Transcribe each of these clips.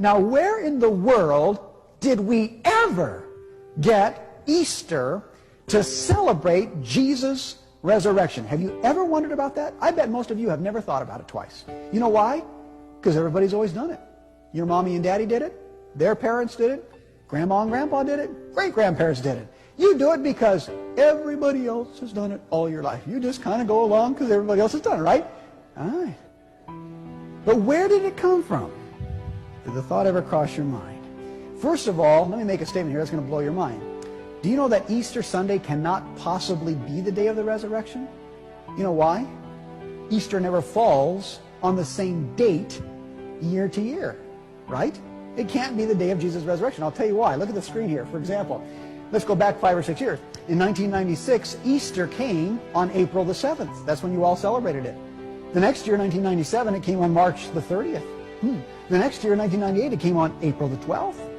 Now, where in the world did we ever get Easter to celebrate Jesus' resurrection? Have you ever wondered about that? I bet most of you have never thought about it twice. You know why? Because everybody's always done it. Your mommy and daddy did it. Their parents did it. Grandma and grandpa did it. Great-grandparents did it. You do it because everybody else has done it all your life. You just kind of go along because everybody else has done it, right? All right. But where did it come from? Did the thought ever cross your mind? First of all, let me make a statement here that's going to blow your mind. Do you know that Easter Sunday cannot possibly be the day of the resurrection? You know why? Easter never falls on the same date year to year, right? It can't be the day of Jesus' resurrection. I'll tell you why. Look at the screen here. For example, let's go back 5 or 6 years. In 1996, Easter came on April the 7th. That's when you all celebrated it. The next year, 1997, it came on March the 30th. The next year, 1998, it came on April the 12th.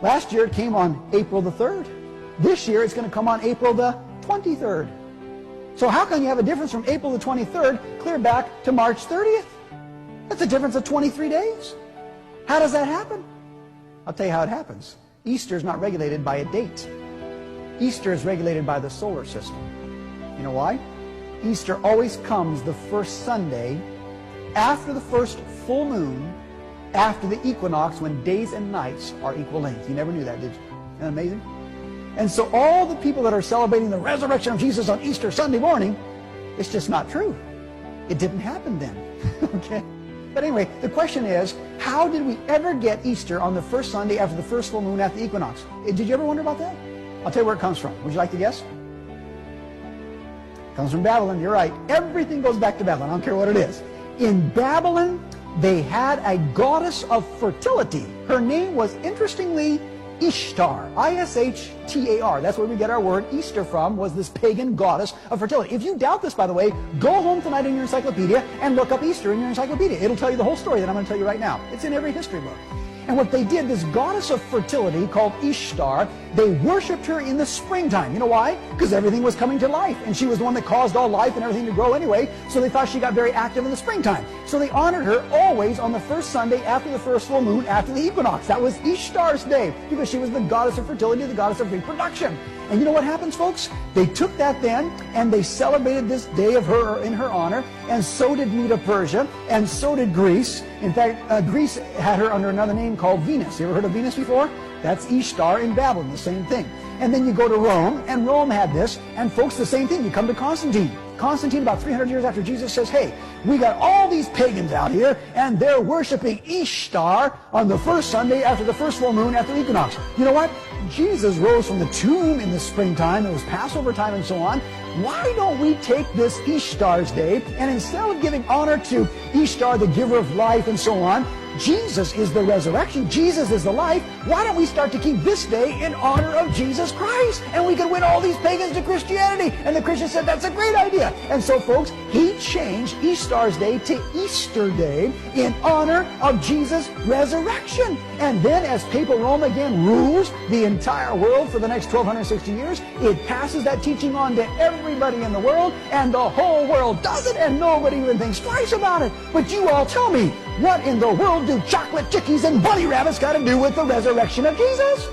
Last year, it came on April the 3rd. This year, it's going to come on April the 23rd. So how can you have a difference from April the 23rd clear back to March 30th? That's a difference of 23 days. How does that happen? I'll tell you how it happens. Easter is not regulated by a date. Easter is regulated by the solar system. You know why? Easter always comes the first Sunday after the first full moon, after the equinox, when days and nights are equal length. You never knew that, did you? Isn't that amazing? And so all the people that are celebrating the resurrection of Jesus on Easter Sunday morning, it's just not true. It didn't happen then. Okay? But anyway, the question is, how did we ever get Easter on the first Sunday after the first full moon after the equinox? Did you ever wonder about that? I'll tell you where it comes from. Would you like to guess? It comes from Babylon. You're right. Everything goes back to Babylon. I don't care what it is. In Babylon, they had a goddess of fertility. Her name was, interestingly, Ishtar. I-S-H-T-A-R. That's where we get our word Easter from, was this pagan goddess of fertility. If you doubt this, by the way, go home tonight in your encyclopedia and look up Easter in your encyclopedia. It'll tell you the whole story that I'm going to tell you right now. It's in every history book. And what they did, this goddess of fertility called Ishtar, they worshipped her in the springtime. You know why? Because everything was coming to life. And she was the one that caused all life and everything to grow anyway. So they thought she got very active in the springtime. So they honored her always on the first Sunday after the first full moon, after the equinox. That was Ishtar's day, because she was the goddess of fertility, the goddess of reproduction. And you know what happens, folks? They took that then, and they celebrated this day of her in her honor, and so did Medo-Persia, and so did Greece. In fact, Greece had her under another name called Venus. You ever heard of Venus before? That's Ishtar in Babylon, the same thing. And then you go to Rome, and Rome had this, and folks, the same thing. You come to Constantine. Constantine, about 300 years after Jesus, says, hey, we got all these pagans out here, and they're worshiping Ishtar on the first Sunday after the first full moon after the equinox. You know what? Jesus rose from the tomb in the springtime. It was Passover time and so on. Why don't we take this Ishtar's day, and instead of giving honor to Ishtar, the giver of life and so on, Jesus is the resurrection. Jesus is the life. Why don't we start to keep this day in honor of Jesus Christ? And we could win all these pagans to Christianity. And the Christian said, that's a great idea. And so, folks, he changed Ishtar's day to Easter Day in honor of Jesus' resurrection. And then as Papal Rome again rules the entire world for the next 1,260 years, it passes that teaching on to everybody in the world, and the whole world does it, and nobody even thinks twice about it. But you all tell me, what in the world do chocolate chickies and bunny rabbits got to do with the resurrection of Jesus?